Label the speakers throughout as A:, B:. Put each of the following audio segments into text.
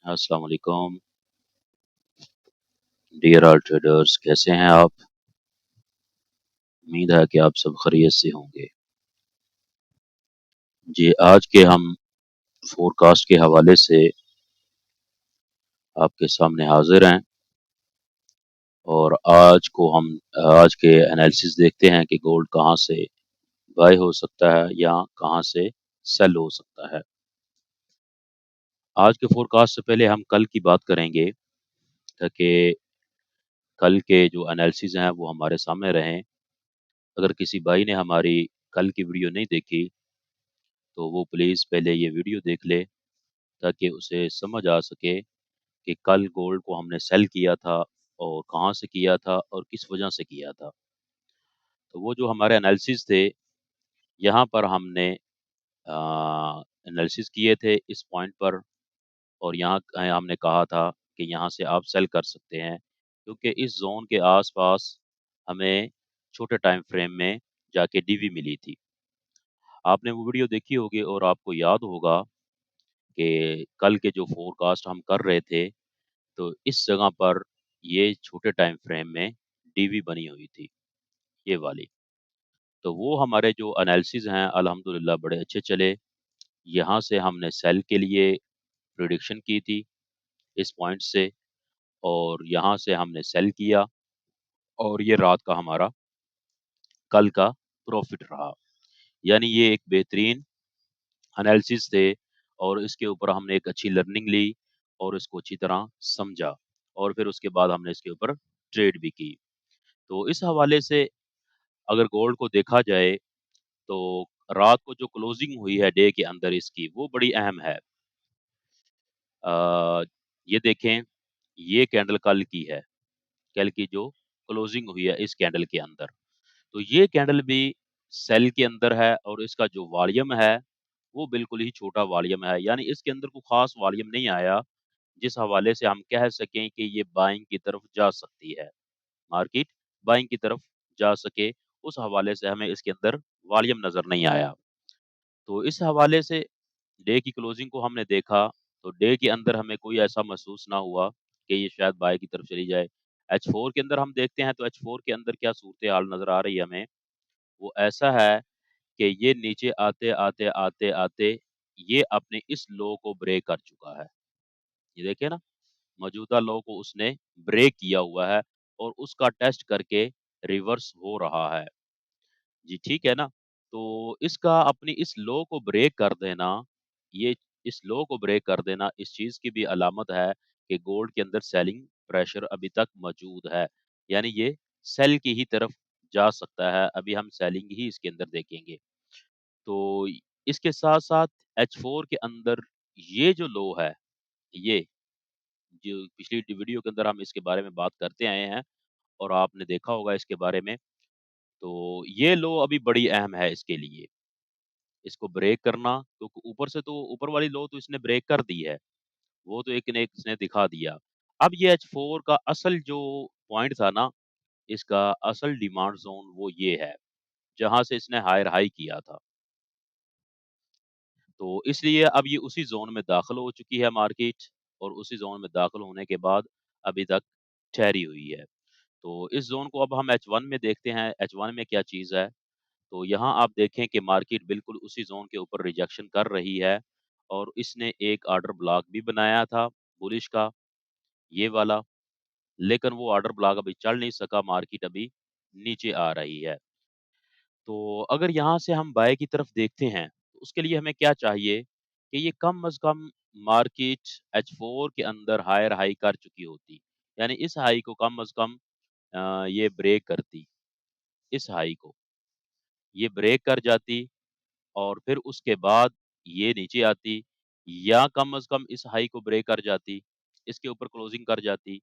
A: अस्सलाम वालेकुम dear all traders, कैसे हैं आप? उम्मीद है कि आप सब खैरियत से होंगे। जी, आज के हम फोरकास्ट के हवाले से आपके सामने हाजिर हैं और आज के एनालिसिस देखते हैं कि गोल्ड कहाँ से बाय हो सकता है या कहाँ से सेल हो सकता है। आज के फोरकास्ट से पहले हम कल की बात करेंगे ताकि कल के जो एनालिसिस हैं वो हमारे सामने रहें। अगर किसी भाई ने हमारी कल की वीडियो नहीं देखी तो वो प्लीज़ पहले ये वीडियो देख ले ताकि उसे समझ आ सके कि कल गोल्ड को हमने सेल किया था और कहाँ से किया था और किस वजह से किया था। तो वो जो हमारे एनालिसिस थे, यहाँ पर हमने एनालिसिस किए थे इस पॉइंट पर और यहाँ हमने कहा था कि यहाँ से आप सेल कर सकते हैं क्योंकि इस ज़ोन के आस-पास हमें छोटे टाइम फ्रेम में जाके डीवी मिली थी। आपने वो वीडियो देखी होगी और आपको याद होगा कि कल के जो फ़ोरकास्ट हम कर रहे थे तो इस जगह पर ये छोटे टाइम फ्रेम में डीवी बनी हुई थी, ये वाली। तो वो हमारे जो एनालिसिस हैं अल्हम्दुलिल्लाह बड़े अच्छे चले। यहाँ से हमने सेल के लिए प्रेडिक्शन की थी इस पॉइंट से और यहाँ से हमने सेल किया और ये रात का हमारा कल का प्रॉफ़िट रहा। यानी ये एक बेहतरीन एनालिसिस थे और इसके ऊपर हमने एक अच्छी लर्निंग ली और इसको अच्छी तरह समझा और फिर उसके बाद हमने इसके ऊपर ट्रेड भी की। तो इस हवाले से अगर गोल्ड को देखा जाए तो रात को जो क्लोजिंग हुई है डे के अंदर इसकी वो बड़ी अहम है। ये देखें ये कैंडल कल की है, कल की जो क्लोजिंग हुई है इस कैंडल के अंदर। तो ये कैंडल भी सेल के अंदर है और इसका जो वॉल्यूम है वो बिल्कुल ही छोटा वॉल्यूम है, यानी इसके अंदर कोई ख़ास वॉल्यूम नहीं आया जिस हवाले से हम कह सकें कि ये बाइंग की तरफ जा सकती है। मार्केट बाइंग की तरफ जा सके, उस हवाले से हमें इसके अंदर वॉल्यूम नज़र नहीं आया। तो इस हवाले से डे की क्लोजिंग को हमने देखा, तो डे के अंदर हमें कोई ऐसा महसूस ना हुआ कि ये शायद बाय की तरफ चली जाए। H4 के अंदर हम देखते हैं तो H4 के अंदर क्या सूरत-ए-हाल नज़र आ रही है हमें, वो ऐसा है कि ये नीचे आते-आते ये अपने इस लो को ब्रेक कर चुका है। ये देखिए ना, मौजूदा लो को उसने ब्रेक किया हुआ है और उसका टेस्ट करके रिवर्स हो रहा है। जी, ठीक है ना? तो इसका अपनी इस लो को ब्रेक कर देना, ये इस लो को ब्रेक कर देना इस चीज़ की भी अलामत है कि गोल्ड के अंदर सेलिंग प्रेशर अभी तक मौजूद है। यानी ये सेल की ही तरफ जा सकता है, अभी हम सेलिंग ही इसके अंदर देखेंगे। तो इसके साथ-साथ H4 के अंदर ये जो लो है, ये जो पिछली वीडियो के अंदर हम इसके बारे में बात करते आए हैं और आपने देखा होगा इसके बारे में, तो ये लो अभी बड़ी अहम है इसके लिए। इसको ब्रेक करना क्योंकि ऊपर से तो ऊपर वाली लो तो इसने ब्रेक कर दी है, वो तो एक ने एक इसने दिखा दिया। अब ये H4 का असल जो पॉइंट था ना, इसका असल डिमांड ज़ोन वो ये है, जहाँ से इसने हायर हाई किया था। तो इसलिए अब ये उसी ज़ोन में दाखिल हो चुकी है मार्केट और उसी ज़ोन में दाखिल होने के बाद अभी तक ठहरी हुई है। तो इस ज़ोन को अब हम H1 में देखते हैं, H1 में क्या चीज़ है? तो यहाँ आप देखें कि मार्केट बिल्कुल उसी ज़ोन के ऊपर रिजेक्शन कर रही है और इसने एक ऑर्डर ब्लॉक भी बनाया था बुलिश का, ये वाला, लेकिन वो ऑर्डर ब्लॉक अभी चल नहीं सका, मार्केट अभी नीचे आ रही है। तो अगर यहाँ से हम बाय की तरफ देखते हैं, तो उसके लिए हमें क्या चाहिए कि ये कम से कम मार्केट H4 के अंदर हायर हाई कर चुकी होती। यानी इस हाई को कम से कम ये ब्रेक करती, इस हाई को। ये ब्रेक कर जाती और फिर उसके बाद ये नीचे आती या कम से कम इस हाई को ब्रेक कर जाती, इसके ऊपर क्लोजिंग कर जाती,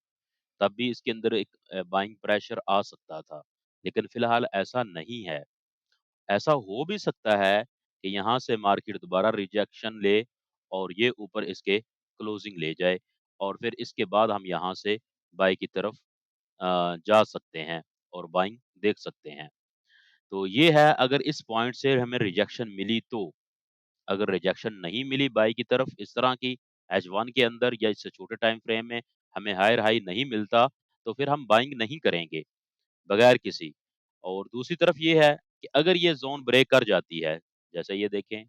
A: तब भी इसके अंदर एक बाइंग प्रेशर आ सकता था। लेकिन फिलहाल ऐसा नहीं है। ऐसा हो भी सकता है कि यहाँ से मार्केट दोबारा रिजेक्शन ले और ये ऊपर इसके क्लोजिंग ले जाए और फिर इसके बाद हम यहाँ से बाय की तरफ जा सकते हैं और बाइंग देख सकते हैं। तो ये है अगर इस पॉइंट से हमें रिजेक्शन मिली तो। अगर रिजेक्शन नहीं मिली बाय की तरफ इस तरह की H1 के अंदर या इससे छोटे टाइम फ्रेम में हमें हायर हाई नहीं मिलता, तो फिर हम बाइंग नहीं करेंगे, बगैर किसी। और दूसरी तरफ ये है कि अगर ये ज़ोन ब्रेक कर जाती है, जैसे ये देखें,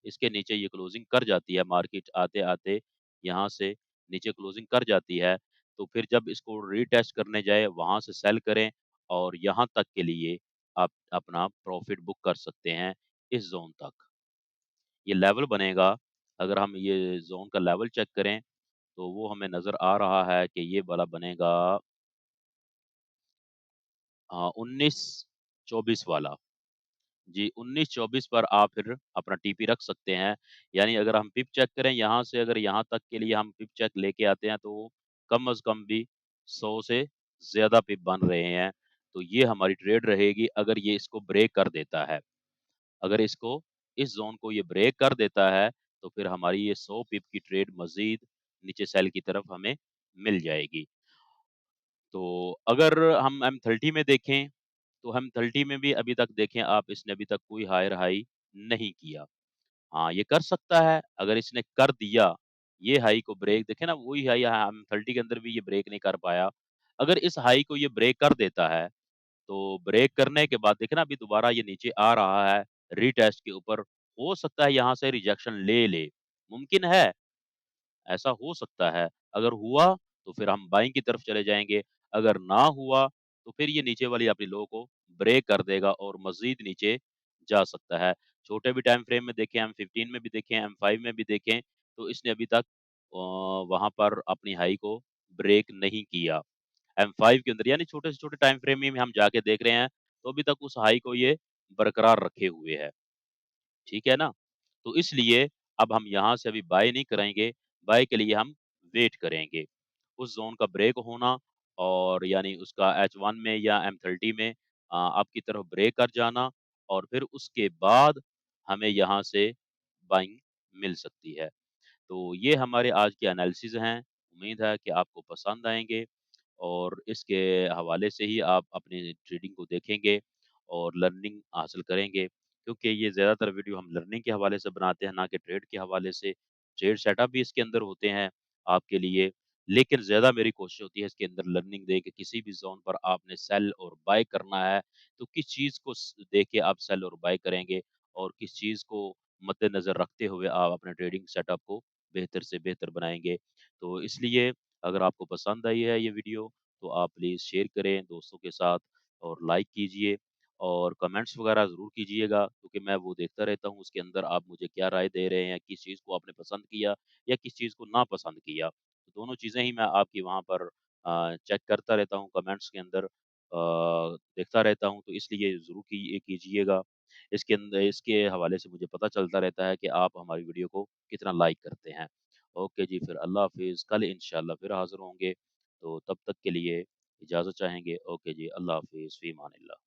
A: इसके नीचे ये क्लोजिंग कर जाती है, मार्केट आते-आते यहाँ से नीचे क्लोजिंग कर जाती है, तो फिर जब इसको रीटेस्ट करने जाए, वहाँ से सेल करें और यहाँ तक के लिए आप अपना प्रॉफ़िट बुक कर सकते हैं, इस ज़ोन तक। ये लेवल बनेगा, अगर हम ये ज़ोन का लेवल चेक करें, तो वो हमें नज़र आ रहा है कि ये वाला बनेगा 19-24 वाला। जी, 19-24 पर आप फिर अपना टीपी रख सकते हैं। यानी अगर हम पिप चेक करें यहाँ से अगर यहाँ तक के लिए हम पिप चेक लेके आते हैं तो कम से कम भी 100 से ज़्यादा पिप बन रहे हैं। तो ये हमारी ट्रेड रहेगी अगर ये इसको ब्रेक कर देता है। अगर इसको इस ज़ोन को ये ब्रेक कर देता है तो फिर हमारी ये 100 पिप की ट्रेड मज़ीद नीचे सेल की तरफ हमें मिल जाएगी। तो अगर हम M30 में देखें तो हम 30 में भी अभी तक देखें आप इसने अभी तक कोई हायर हाई नहीं किया। हाँ, ये कर सकता है, अगर इसने कर दिया, ये हाई को ब्रेक देखें ना वही हाई हम 30 के अंदर भी ये ब्रेक नहीं कर पाया। अगर इस हाई को ये ब्रेक कर देता है, तो ब्रेक करने के बाद देखें ना अभी दोबारा ये नीचे आ रहा है, रीटेस्ट के ऊपर, हो सकता है यहाँ से रिजेक्शन ले ले, मुमकिन है। ऐसा हो सकता है। अगर हुआ, तो फिर हम बाइंग की तरफ चले जाएँगे, अगर ना हुआ, तो फिर ये नीचे वाली अपनी लो को ब्रेक कर देगा और मज़ीद नीचे जा सकता है। छोटे भी टाइम फ्रेम में देखें, M15 में भी देखें, M5 में भी देखें, तो इसने अभी तक वहाँ पर अपनी हाई को ब्रेक नहीं किया। M5 के अंदर यानी छोटे से छोटे टाइम फ्रेम में हम जाके देख रहे हैं, तो अभी तक उस हाई को ये बरकरार रखे हुए है। ठीक है ना? तो इसलिए अब हम यहाँ से अभी बाय नहीं करेंगे, बाय के लिए हम वेट करेंगे। उस ज़ोन का ब्रेक होना और यानी उसका H1 में या M30 में अप की तरफ ब्रेक कर जाना और फिर उसके बाद हमें यहाँ से बाइंग मिल सकती है। तो ये हमारे आज के एनालिसिस हैं। उम्मीद है कि आपको पसंद आएँगे और इसके हवाले से ही आप अपनी ट्रेडिंग को देखेंगे और लर्निंग हासिल करेंगे। क्योंकि ये ज़्यादातर वीडियो हम लर्निंग के हवाले से बनाते हैं, ना कि ट्रेड के हवाले से। ट्रेड सेटअप भी इसके अंदर होते हैं आपके लिए, लेकिन ज़्यादा मेरी कोशिश होती है इसके अंदर लर्निंग दे के किसी भी ज़ोन पर आपने सेल और बाय करना है, तो किस चीज़ को देख के आप सेल और बाय करेंगे और किस चीज़ को मद्देनज़र रखते हुए आप अपने ट्रेडिंग सेटअप को बेहतर से बेहतर बनाएँगे। तो इसलिए अगर आपको पसंद आई है ये वीडियो, तो आप प्लीज़ शेयर करें दोस्तों के साथ और लाइक कीजिए और कमेंट्स वगैरह ज़रूर कीजिएगा क्योंकि मैं वो देखता रहता हूँ उसके अंदर आप मुझे क्या राय दे रहे हैं, किस चीज़ को आपने पसंद किया या किस चीज़ को नापसंद किया। तो दोनों चीज़ें ही मैं आपकी वहाँ पर चेक करता रहता हूँ कमेंट्स के अंदर देखता रहता हूँ, तो इसलिए ज़रूर कीजिएगा। इसके हवाले से मुझे पता चलता रहता है कि आप हमारी वीडियो को कितना लाइक करते हैं। ओके जी, फिर अल्लाह हाफ़िज़, कल इंशाअल्लाह फिर हाज़िर होंगे, तो तब तक के लिए इजाज़त चाहेंगे। ओके जी, अल्लाह हाफ़िज़, फ़ी अमानिल्लाह।